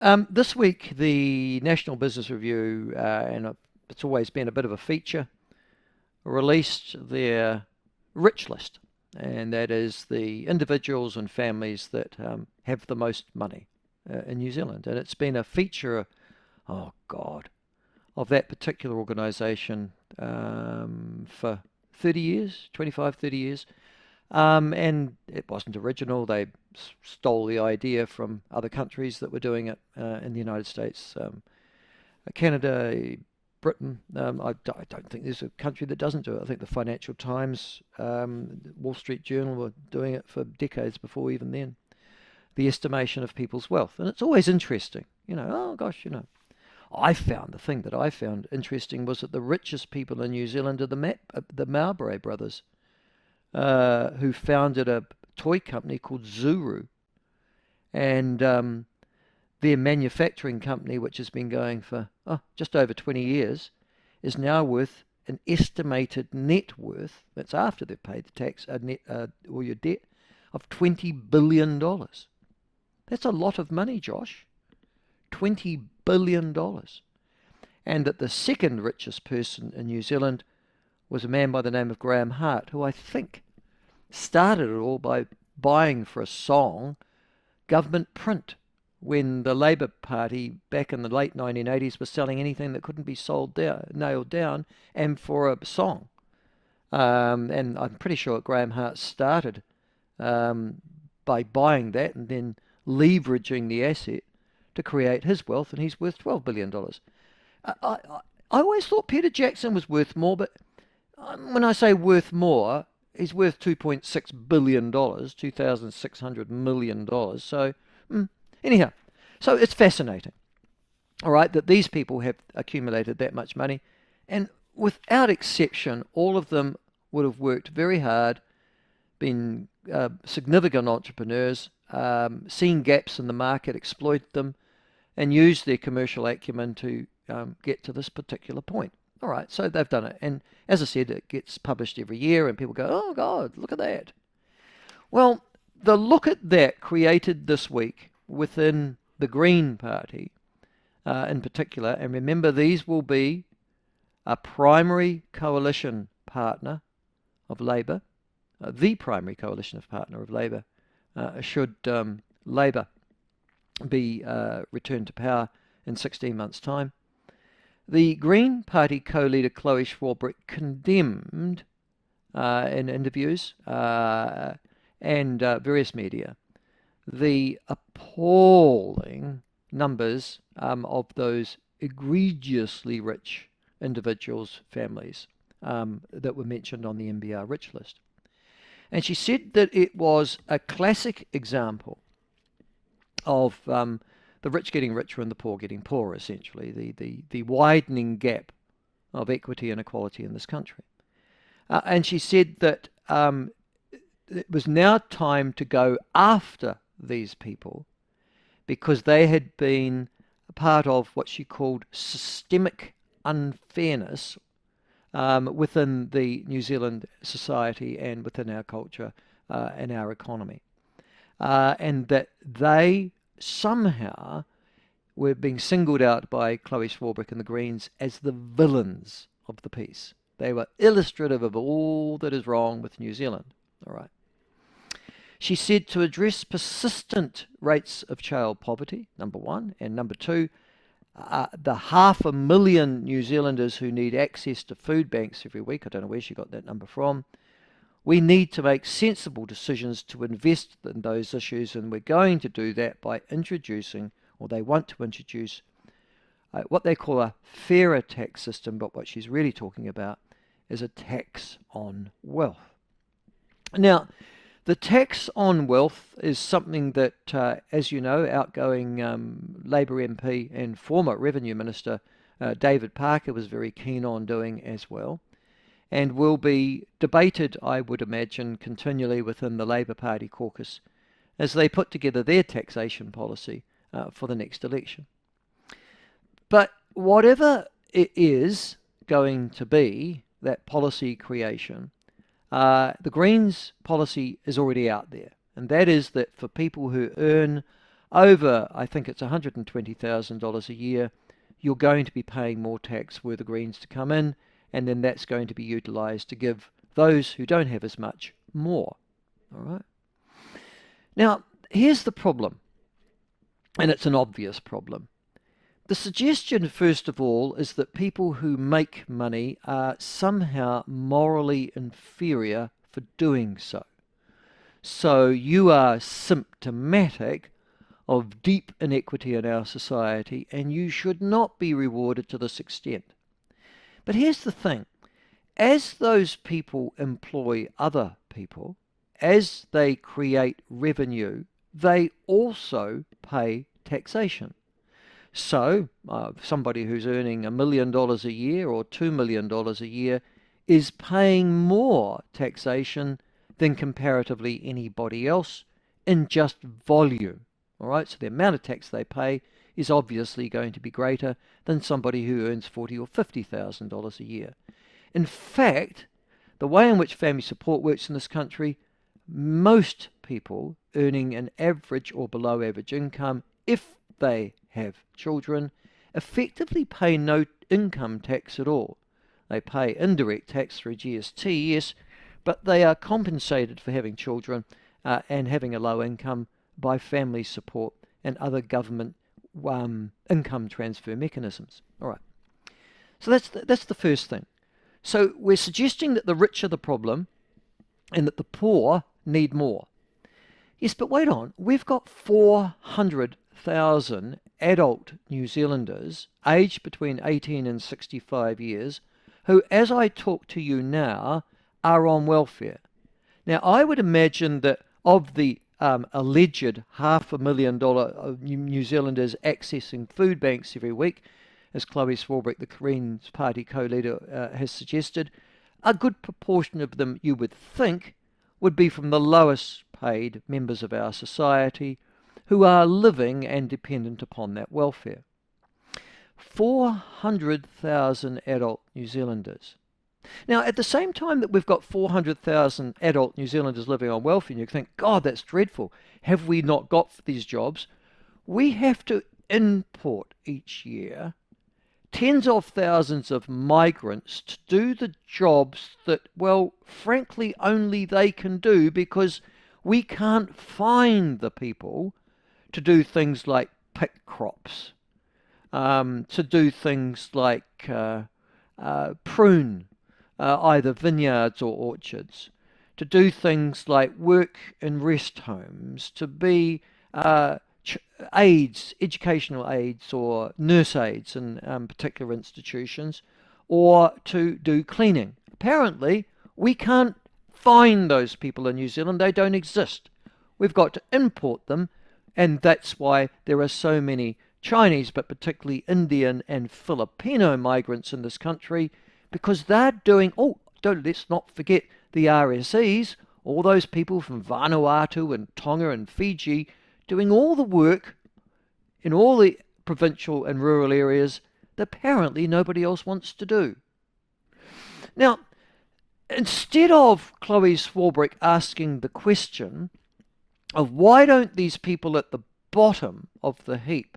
This week, the National Business Review, it's always been a bit of a feature, released their rich list, and that is the individuals and families that have the most money in New Zealand. And it's been a feature, oh God, of that particular organisation for 30 years, 25, 30 years. And it wasn't original. They stole the idea from other countries that were doing it in the United States, Canada, Britain. I don't think there's a country that doesn't do it. I think the Financial Times, Wall Street Journal were doing it for decades before even then. The estimation of people's wealth. And it's always interesting. Oh gosh, the thing that I found interesting was that the richest people in New Zealand are the Mowbray brothers, who founded a toy company called Zuru. And their manufacturing company, which has been going for just over 20 years, is now worth an estimated net worth, that's after they've paid the tax, all your debt, of $20 billion. That's a lot of money, Josh. $20 billion. And that the second richest person in New Zealand was a man by the name of Graham Hart, who I think started it all by buying for a song government print when the Labour Party back in the late 1980s was selling anything that couldn't be nailed down, and for a song. And I'm pretty sure Graham Hart started by buying that and then leveraging the asset to create his wealth, and he's worth $12 billion. I always thought Peter Jackson was worth more, but when I say worth more, he's worth $2.6 billion, $2,600 million. So, anyhow, so it's fascinating, all right, that these people have accumulated that much money. And without exception, all of them would have worked very hard, been significant entrepreneurs, seen gaps in the market, exploited them, and used their commercial acumen to get to this particular point. All right, so they've done it. And as I said, it gets published every year, and people go, oh, God, look at that. Well, the look at that created this week within the Green Party in particular, and remember, these will be a primary coalition partner of Labour, the primary coalition partner of Labour, should Labour be returned to power in 16 months' time. The Green Party co-leader Chloe Swarbrick condemned in interviews and various media the appalling numbers of those egregiously rich individuals' families that were mentioned on the NBR rich list. And she said that it was a classic example of the rich getting richer and the poor getting poorer, essentially, the widening gap of equity and equality in this country. And she said that it was now time to go after these people because they had been a part of what she called systemic unfairness within the New Zealand society and within our culture and our economy. And that they somehow were being singled out by Chloe Swarbrick and the Greens as the villains of the piece. They were illustrative of all that is wrong with New Zealand. All right. She said to address persistent rates of child poverty, number one, and number two, the 500,000 New Zealanders who need access to food banks every week. I don't know where she got that number from. We need to make sensible decisions to invest in those issues, and we're going to do that by introducing, or they want to introduce, what they call a fairer tax system, but what she's really talking about is a tax on wealth. Now, the tax on wealth is something that, as you know, outgoing Labour MP and former Revenue Minister David Parker was very keen on doing as well, and will be debated, I would imagine, continually within the Labour Party caucus as they put together their taxation policy for the next election. But whatever it is going to be, that policy creation, the Greens policy is already out there, and that is that for people who earn over, I think it's $120,000 a year, you're going to be paying more tax were the Greens to come in, and then that's going to be utilised to give those who don't have as much more. All right. Now, here's the problem, and it's an obvious problem. The suggestion, first of all, is that people who make money are somehow morally inferior for doing so. So you are symptomatic of deep inequity in our society, and you should not be rewarded to this extent. But here's the thing. As those people employ other people, as they create revenue, they also pay taxation. So somebody who's earning $1 million a year or $2 million a year is paying more taxation than comparatively anybody else in just volume. All right, so the amount of tax they pay is obviously going to be greater than somebody who earns $40,000 or $50,000 a year. In fact, the way in which family support works in this country, most people earning an average or below average income, if they have children, effectively pay no income tax at all. They pay indirect tax through GST, yes, but they are compensated for having children and having a low income by family support and other government income transfer mechanisms. All right. So that's the first thing. So we're suggesting that the rich are the problem and that the poor need more. Yes, but wait on. We've got 400,000 adult New Zealanders aged between 18 and 65 years who, as I talk to you now, are on welfare. Now, I would imagine that of the alleged $500,000 New Zealanders accessing food banks every week, as Chloe Swarbrick, the Greens Party co-leader, has suggested, a good proportion of them, you would think, would be from the lowest paid members of our society who are living and dependent upon that welfare. 400,000 adult New Zealanders. Now, at the same time that we've got 400,000 adult New Zealanders living on welfare, and you think, God, that's dreadful. Have we not got these jobs? We have to import each year tens of thousands of migrants to do the jobs that, well, frankly, only they can do because we can't find the people to do things like pick crops, to do things like prune either vineyards or orchards, to do things like work in rest homes, to be aides, educational aides or nurse aides in particular institutions, or to do cleaning. Apparently, we can't find those people in New Zealand. They don't exist. We've got to import them, and that's why there are so many Chinese, but particularly Indian and Filipino migrants in this country, because they're doing, let's not forget the RSEs, all those people from Vanuatu and Tonga and Fiji, doing all the work in all the provincial and rural areas that apparently nobody else wants to do. Now, instead of Chloe Swarbrick asking the question of why don't these people at the bottom of the heap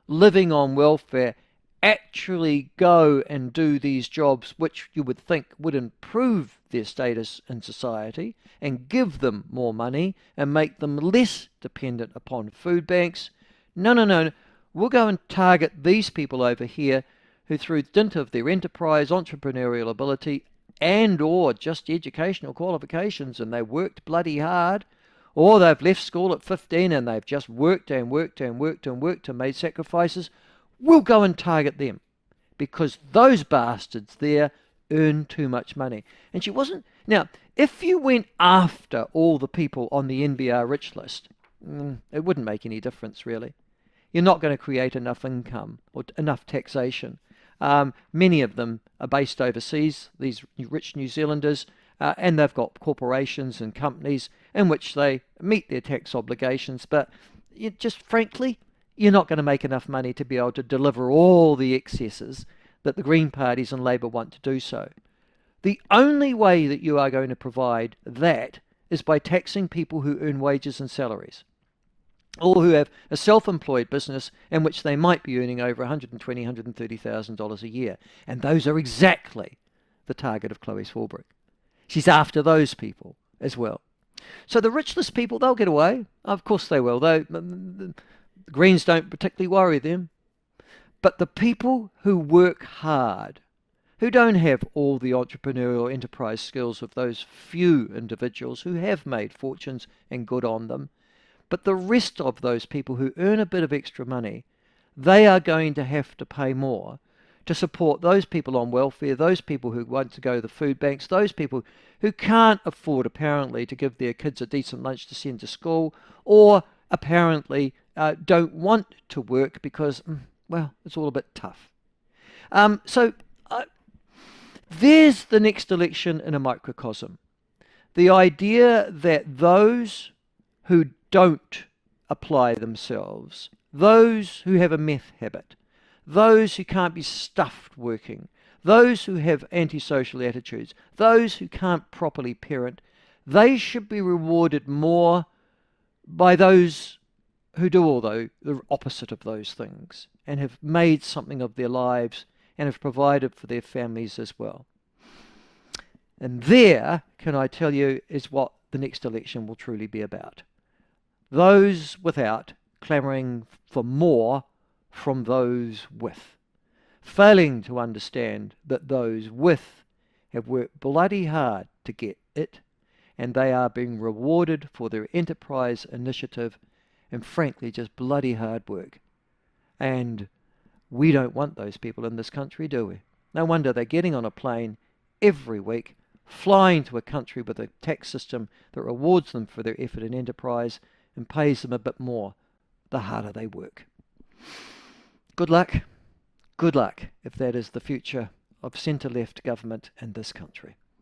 living on welfare actually go and do these jobs which you would think would improve their status in society and give them more money and make them less dependent upon food banks. No. We'll go and target these people over here who, through dint of their enterprise, entrepreneurial ability, and or just educational qualifications, and they worked bloody hard, or they've left school at 15 and they've just worked and made sacrifices, we'll go and target them because those bastards there earn too much money. And she wasn't. Now, if you went after all the people on the NBR rich list, it wouldn't make any difference, really. You're not going to create enough income or enough taxation. Many of them are based overseas, these rich New Zealanders, and they've got corporations and companies in which they meet their tax obligations. But frankly, you're not going to make enough money to be able to deliver all the excesses that the Green parties and Labour want to do so. The only way that you are going to provide that is by taxing people who earn wages and salaries. or who have a self-employed business in which they might be earning over $120,000, $130,000 a year. And those are exactly the target of Chloe Swarbrick. She's after those people as well. So the richless people, they'll get away. Of course they will. The Greens don't particularly worry them. But the people who work hard, who don't have all the entrepreneurial enterprise skills of those few individuals who have made fortunes and good on them, but the rest of those people who earn a bit of extra money, they are going to have to pay more to support those people on welfare, those people who want to go to the food banks, those people who can't afford, apparently, to give their kids a decent lunch to send to school, or apparently don't want to work because, well, it's all a bit tough. So there's the next election in a microcosm. The idea that those who don't apply themselves, those who have a meth habit, those who can't be stuffed working, those who have antisocial attitudes, those who can't properly parent, they should be rewarded more by those who do all the opposite of those things and have made something of their lives and have provided for their families as well. And there, can I tell you, is what the next election will truly be about. Those without clamouring for more from those with, failing to understand that those with have worked bloody hard to get it, and they are being rewarded for their enterprise initiative and frankly just bloody hard work. And we don't want those people in this country, do we? No wonder they're getting on a plane every week, flying to a country with a tax system that rewards them for their effort and enterprise and pays them a bit more the harder they work. Good luck. Good luck if that is the future of centre-left government in this country.